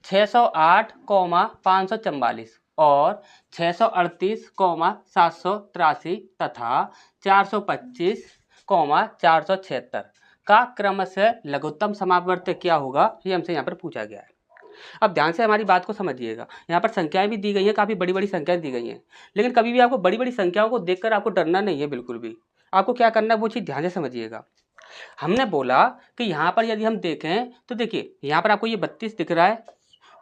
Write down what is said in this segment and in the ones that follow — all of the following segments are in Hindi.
608,544 और 638,783 तथा 425,476 का क्रमशः लघुत्तम समापवर्त क्या होगा, ये हमसे यहाँ पर पूछा गया है। अब ध्यान से हमारी बात को समझिएगा। यहाँ पर संख्याएं भी दी गई हैं, काफ़ी बड़ी बड़ी संख्याएं दी गई हैं, लेकिन कभी भी आपको बड़ी बड़ी संख्याओं को देखकर आपको डरना नहीं है, बिल्कुल भी। आपको क्या करना है वो चीज़ ध्यान से समझिएगा। हमने बोला कि यहाँ पर यदि हम देखें तो देखिए, यहाँ पर आपको ये 32 दिख रहा है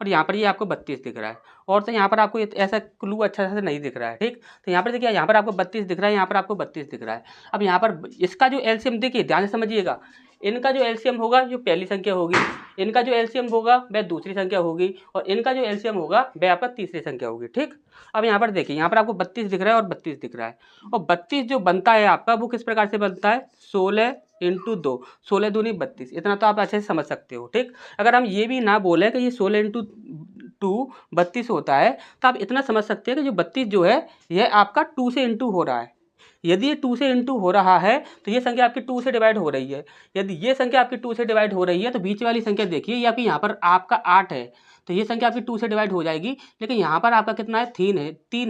और यहाँ पर ये आपको 32 दिख रहा है, और तो यहाँ पर आपको ऐसा क्लू अच्छा से नहीं दिख रहा है, ठीक। तो यहाँ पर देखिए, यहाँ पर आपको 32 दिख रहा है, यहाँ पर आपको 32 दिख रहा है। अब यहाँ पर इसका जो एलसीएम देखिए, ध्यान से समझिएगा, इनका जो एलसीएम होगा जो पहली संख्या होगी, इनका जो एलसीएम होगा वह दूसरी संख्या होगी, और इनका जो एलसीएम होगा वह आपका तीसरी संख्या होगी, ठीक। अब यहाँ पर देखिए, यहाँ पर आपको 32 दिख रहा है और 32 दिख रहा है, और 32 जो बनता है आपका वो किस प्रकार से बनता है, 16 इंटू 2, 16 दूनी 32, इतना तो आप अच्छे से समझ सकते हो, ठीक। अगर हम ये भी ना बोलें कि ये 16 इंटू 2 32 होता है, तो आप इतना समझ सकते हैं कि जो 32 जो है यह आपका 2 से इंटू हो रहा है। यदि ये 2 से इंटू हो रहा है तो ये संख्या आपकी 2 से डिवाइड हो रही है। यदि ये संख्या आपकी 2 से डिवाइड हो रही है तो बीच वाली संख्या देखिए, ये आपकी यहाँ पर आपका 8 है, तो ये संख्या आपकी 2 से डिवाइड हो जाएगी, लेकिन यहाँ पर आपका कितना है, 3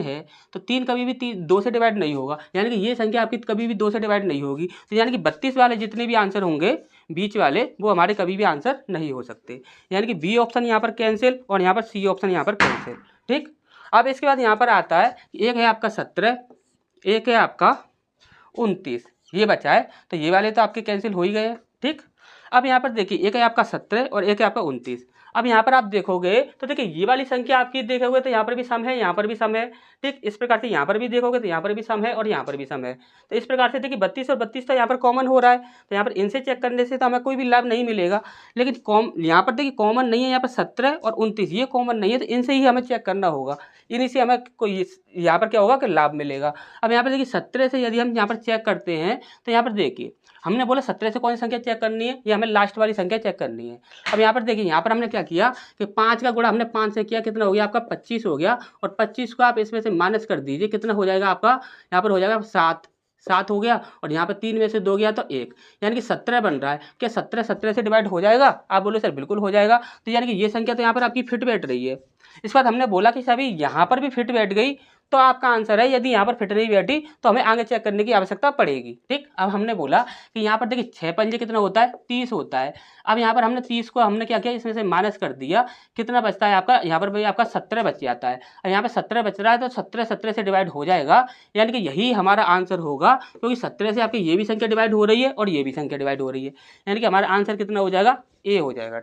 है, तो 3 कभी भी 2 से डिवाइड नहीं होगा, यानी कि ये संख्या आपकी कभी भी 2 से डिवाइड नहीं होगी। तो यानी कि 32 वाले जितने भी आंसर होंगे बीच वाले, वो हमारे कभी भी आंसर नहीं हो सकते, यानी कि बी ऑप्शन यहाँ पर कैंसिल और यहाँ पर सी ऑप्शन यहाँ पर कैंसिल, ठीक। अब इसके बाद यहाँ पर आता है, एक है आपका 17, एक है आपका 29, ये बचा है, तो ये वाले तो आपके कैंसिल हो ही गए, ठीक। अब यहाँ पर देखिए, एक है आपका 17 और एक है आपका 29। अब यहाँ पर आप देखोगे तो देखिए, ये वाली संख्या आपकी देखोगे तो यहाँ पर भी सम है, यहाँ पर भी सम है, ठीक। इस प्रकार से यहाँ पर भी देखोगे तो यहाँ पर भी सम है और यहाँ पर भी सम है। तो इस प्रकार से देखिए 32 और 32 तो यहाँ पर कॉमन हो रहा है, तो यहाँ पर इनसे चेक करने से तो हमें कोई भी लाभ नहीं मिलेगा, लेकिन यहाँ पर देखिए कॉमन नहीं है, यहाँ पर 17 और 29 ये कॉमन नहीं है, तो इनसे ही हमें चेक करना होगा, इन्हीं से हमें कोई यहाँ पर क्या होगा कि लाभ मिलेगा। अब यहाँ पर देखिए 17 से यदि हम यहाँ पर चेक करते हैं तो यहाँ पर देखिए, हमने बोला 17 से कौन सी संख्या चेक करनी है, ये हमें लास्ट वाली संख्या चेक करनी है। अब यहाँ पर देखिए, यहाँ पर हमने क्या किया कि 5 का गुणा हमने 5 से किया, कितना हो गया आपका 25 हो गया, और 25 को आप इसमें से माइनस कर दीजिए, कितना हो जाएगा आपका, यहाँ पर हो जाएगा 7 हो गया, और यहाँ पर 3 में से 2 गया तो 1, यानी कि 17 बन रहा है। क्या 17 से डिवाइड हो जाएगा, आप बोलो सर बिल्कुल हो जाएगा। तो यानी कि ये संख्या तो यहाँ पर आपकी फिट बैठ रही है। इसके बाद हमने बोला कि सभी यहाँ पर भी फिट बैठ गई, तो आपका आंसर है, यदि यहाँ पर फिट नहीं बैठी तो हमें आगे चेक करने की आवश्यकता पड़ेगी, ठीक। अब हमने बोला कि यहाँ पर देखिए 6 पंजे कितना होता है, 30 होता है। अब यहाँ पर हमने 30 को हमने क्या किया, इसमें से माइनस कर दिया, कितना बचता है आपका, यहाँ पर भाई आपका 17 बच जाता है। और यहाँ पर 17 बच रहा है, तो 17 से डिवाइड हो जाएगा, यानी कि यही हमारा आंसर होगा, क्योंकि 17 से आपकी ये भी संख्या डिवाइड हो रही है और ये भी संख्या डिवाइड हो रही है, यानी कि हमारा आंसर कितना हो जाएगा, ए हो जाएगा।